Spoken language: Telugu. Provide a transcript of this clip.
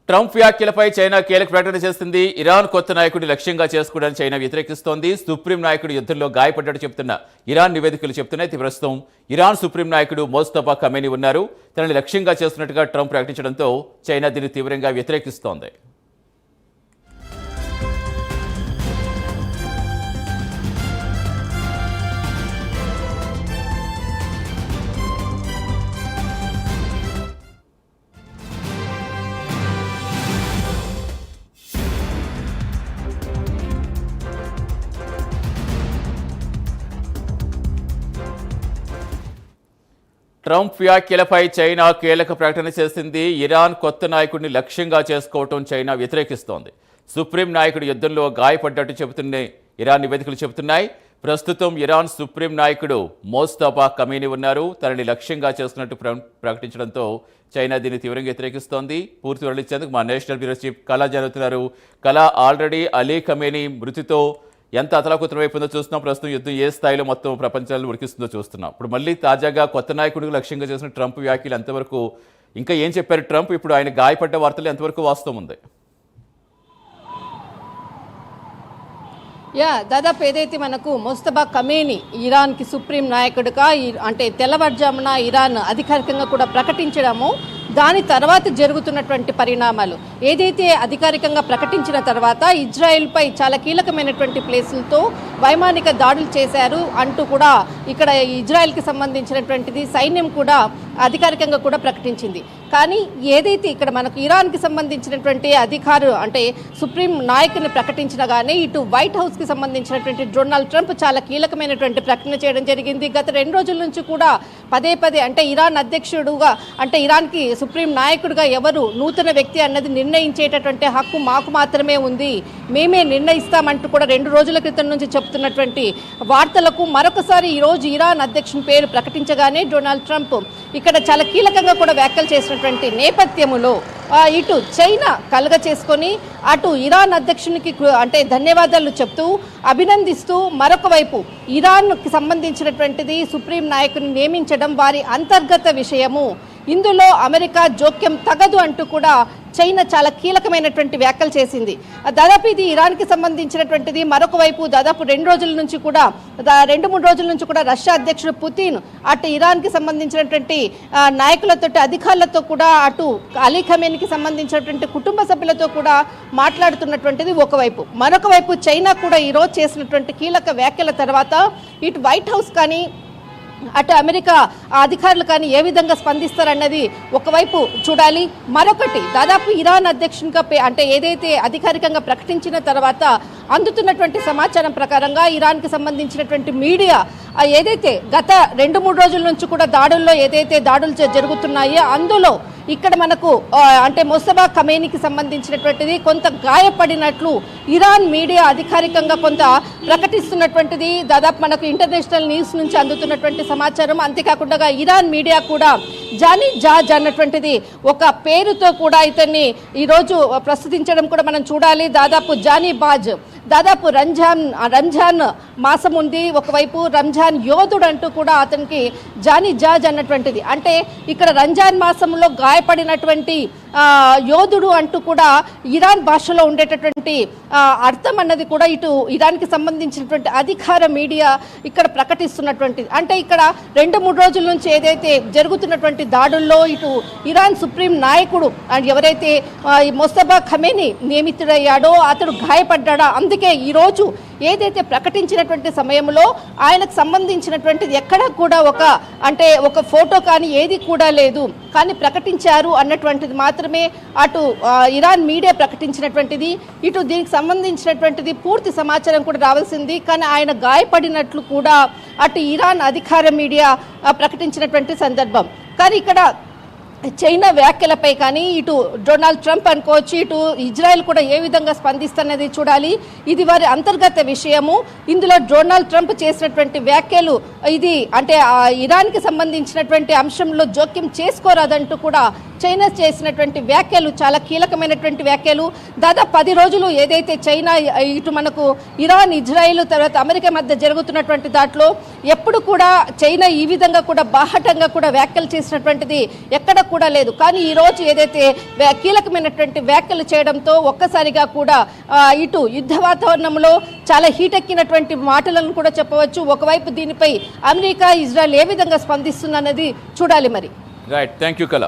ట్రంప్ వ్యాఖ్యలపై చైనా కీలక ప్రకటన చేస్తుంది. ఇరాన్ కొత్త నాయకుడిని లక్ష్యంగా చేసుకోవడానికి చైనా వ్యతిరేకిస్తోంది. సుప్రీం నాయకుడు యుద్ధంలో గాయపడ్డట్టు చెబుతున్న ఇరాన్ నివేదికలు చెబుతున్నాయి. ప్రస్తుతం ఇరాన్ సుప్రీం నాయకుడు మోస్తఫా ఖమేనీ ఉన్నారు. తనని లక్ష్యంగా చేస్తున్నట్టుగా ట్రంప్ ప్రకటించడంతో చైనా దీన్ని తీవ్రంగా వ్యతిరేకిస్తోంది. ట్రంప్ వ్యాఖ్యలపై చైనా కీలక ప్రకటన చేసింది. ఇరాన్ కొత్త నాయకుడిని లక్ష్యంగా చేసుకోవటం చైనా వ్యతిరేకిస్తోంది. సుప్రీం నాయకుడు యుద్ధంలో గాయపడ్డట్టు చెబుతున్న ఇరాన్ నివేదికలు చెబుతున్నాయి. ప్రస్తుతం ఇరాన్ సుప్రీం నాయకుడు మోస్తఫా ఖమేనీ ఉన్నారు. తనని లక్ష్యంగా చేసుకున్నట్టు ప్రకటించడంతో చైనా దీన్ని తీవ్రంగా వ్యతిరేకిస్తోంది. పూర్తి వివరాలు ఇచ్చేందుకు మా నేషనల్ బ్యూరో చీఫ్ కళా జరుగుతున్నారు. కళా, ఆల్రెడీ అలీ ఖమేనీ మృతితో ఎంత అతలాకుతలం అయిపోయిందో చూస్తున్నాం. ప్రస్తుతం యుద్ధం ఏ స్థాయిలో మొత్తం ప్రపంచాలను ఉడికిస్తుందో చూస్తున్నాం. ఇప్పుడు మళ్ళీ తాజాగా కొత్త నాయకుడికి లక్ష్యంగా చేసిన ట్రంప్ వ్యాఖ్యలు ఎంతవరకు, ఇంకా ఏం చెప్పారు ట్రంప్? ఇప్పుడు ఆయన గాయపడ్డ వార్తలు ఎంతవరకు వాస్తవం ఉంది? దాదాపు ఏదైతే మనకు మోస్తఫా ఖమేనీ ఇరాన్కి సుప్రీం నాయకుడిగా అంటే తెల్లవారుజామున ఇరాన్ అధికారికంగా కూడా ప్రకటించడము, దాని తర్వాత జరుగుతున్నటువంటి పరిణామాలు ఏదైతే అధికారికంగా ప్రకటించిన తర్వాత ఇజ్రాయెల్పై చాలా కీలకమైనటువంటి ప్లేసులతో వైమానిక దాడులు చేశారు అంటూ కూడా ఇక్కడ ఇజ్రాయెల్కి సంబంధించినటువంటిది సైన్యం కూడా అధికారికంగా కూడా ప్రకటించింది. కానీ ఏదైతే ఇక్కడ మనకు ఇరాన్కి సంబంధించినటువంటి అధికారులు అంటే సుప్రీం నాయకుని ప్రకటించినా కానీ ఇటు వైట్ హౌస్కి సంబంధించినటువంటి డొనాల్డ్ ట్రంప్ చాలా కీలకమైనటువంటి ప్రకటన చేయడం జరిగింది. గత 2 రోజుల నుంచి కూడా పదే అంటే ఇరాన్ అధ్యక్షుడుగా అంటే ఇరాన్కి సుప్రీం నాయకుడిగా ఎవరు నూతన వ్యక్తి అన్నది నిర్ణయించేటటువంటి హక్కు మాకు మాత్రమే ఉంది, మేమే నిర్ణయిస్తామంటూ కూడా 2 రోజుల క్రితం నుంచి చెప్తున్నటువంటి వార్తలకు మరొకసారి ఈరోజు ఇరాన్ అధ్యక్షుని పేరు ప్రకటించగానే డొనాల్డ్ ట్రంప్ ఇక్కడ చాలా కీలకంగా కూడా వ్యాఖ్యలు చేసినటువంటి నేపథ్యములో ఇటు చైనా కలుగ చేసుకొని అటు ఇరాన్ అధ్యక్షునికి అంటే ధన్యవాదాలు చెప్తూ అభినందిస్తూ, మరొక వైపు ఇరాన్కి సంబంధించినటువంటిది సుప్రీం నాయకుని నియమించడం వారి అంతర్గత విషయము, ఇందులో అమెరికా జోక్యం తగదు అంటూ కూడా చైనా చాలా కీలకమైనటువంటి వ్యాఖ్యలు చేసింది. దాదాపు ఇది ఇరాన్కి సంబంధించినటువంటిది. మరొక వైపు దాదాపు 2 రోజుల నుంచి కూడా 2-3 రోజుల నుంచి కూడా రష్యా అధ్యక్షుడు పుతిన్ అటు ఇరాన్కి సంబంధించినటువంటి నాయకులతో అధికారులతో కూడా అటు అలీ ఖమేనీకి సంబంధించినటువంటి కుటుంబ సభ్యులతో కూడా మాట్లాడుతున్నటువంటిది ఒకవైపు. మరొక వైపు చైనా కూడా ఈరోజు చేసినటువంటి కీలక వ్యాఖ్యల తర్వాత ఇటు వైట్ హౌస్ కానీ అటు అమెరికా అధికారులు కానీ ఏ విధంగా స్పందిస్తారన్నది ఒకవైపు చూడాలి. మరొకటి దాదాపు ఇరాన్ అధ్యక్షునిగా అంటే ఏదైతే అధికారికంగా ప్రకటించిన తర్వాత అందుతున్నటువంటి సమాచారం ప్రకారంగా ఇరాన్కి సంబంధించినటువంటి మీడియా ఏదైతే గత 2-3 రోజుల నుంచి కూడా దాడుల్లో ఏదైతే దాడులు జరుగుతున్నాయో అందులో ఇక్కడ మనకు అంటే మోస్తఫా ఖమేనీకి సంబంధించినటువంటిది కొంత గాయపడినట్లు ఇరాన్ మీడియా అధికారికంగా కొంత ప్రకటిస్తున్నటువంటిది దాదాపు మనకు ఇంటర్నేషనల్ న్యూస్ నుంచి అందుతున్నటువంటి సమాచారం. అంతేకాకుండా ఇరాన్ మీడియా కూడా జానీ జాజ్ అన్నటువంటిది ఒక పేరుతో కూడా ఇతన్ని ఈరోజు ప్రస్తుతించడం కూడా మనం చూడాలి. దాదాపు జానీ బాజ్ దాదాపు రంజాన్ మాసం ఉంది, ఒకవైపు రంజాన్ యోధుడు అంటూ కూడా అతనికి జానీ జాజ్ అన్నటువంటిది అంటే ఇక్కడ రంజాన్ మాసంలో గాయపడినటువంటి యోధుడు అంటూ కూడా ఇరాన్ భాషలో ఉండేటటువంటి అర్థం అన్నది కూడా ఇటు ఇరాన్కి సంబంధించినటువంటి అధికార మీడియా ఇక్కడ ప్రకటిస్తున్నటువంటిది. అంటే ఇక్కడ 2-3 రోజుల నుంచి ఏదైతే జరుగుతున్నటువంటి దాడుల్లో ఇటు ఇరాన్ సుప్రీం నాయకుడు ఎవరైతే మోస్తఫా ఖమేనీ నియమితుడయ్యాడో అతడు గాయపడ్డా. అందుకే ఈరోజు ఏదైతే ప్రకటించినటువంటి సమయంలో ఆయనకు సంబంధించినటువంటిది ఎక్కడా కూడా ఒక ఫోటో కానీ ఏది కూడా లేదు, కానీ ప్రకటించారు అన్నటువంటిది మాత్రమే అటు ఇరాన్ మీడియా ప్రకటించినటువంటిది. ఇటు దీనికి సంబంధించినటువంటిది పూర్తి సమాచారం కూడా రావాల్సింది, కానీ ఆయన గాయపడినట్లు కూడా అటు ఇరాన్ అధికార మీడియా ప్రకటించినటువంటి సందర్భం. కానీ ఇక్కడ చైనా వ్యాఖ్యలపై కానీ ఇటు డొనాల్డ్ ట్రంప్ అనుకోవచ్చు, ఇటు ఇజ్రాయెల్ కూడా ఏ విధంగా స్పందిస్తున్నది చూడాలి. ఇది వారి అంతర్గత విషయము. ఇందులో డొనాల్డ్ ట్రంప్ చేసినటువంటి వ్యాఖ్యలు ఇది అంటే ఇరాన్కి సంబంధించినటువంటి అంశంలో జోక్యం చేసుకోరాదంటూ కూడా చైనా చేసినటువంటి వ్యాఖ్యలు చాలా కీలకమైనటువంటి వ్యాఖ్యలు. దాదాపు 10 రోజులు ఏదైతే చైనా ఇటు మనకు ఇరాన్, ఇజ్రాయెల్ తర్వాత అమెరికా మధ్య జరుగుతున్నటువంటి దాంట్లో ఎప్పుడు కూడా చైనా ఈ విధంగా కూడా బాహటంగా కూడా వ్యాఖ్యలు చేసినటువంటిది ఎక్కడ కూడా లేదు. కానీ ఈ రోజు ఏదైతే కీలకమైనటువంటి వ్యాఖ్యలు చేయడంతో ఒక్కసారిగా కూడా ఇటు యుద్ధ వాతావరణంలో చాలా హీటెక్కినటువంటి మాటలను కూడా చెప్పవచ్చు. ఒకవైపు దీనిపై అమెరికా, ఇజ్రాయెల్ ఏ విధంగా స్పందిస్తుందన్నది చూడాలి మరి. రైట్, థ్యాంక్ యూ కళ.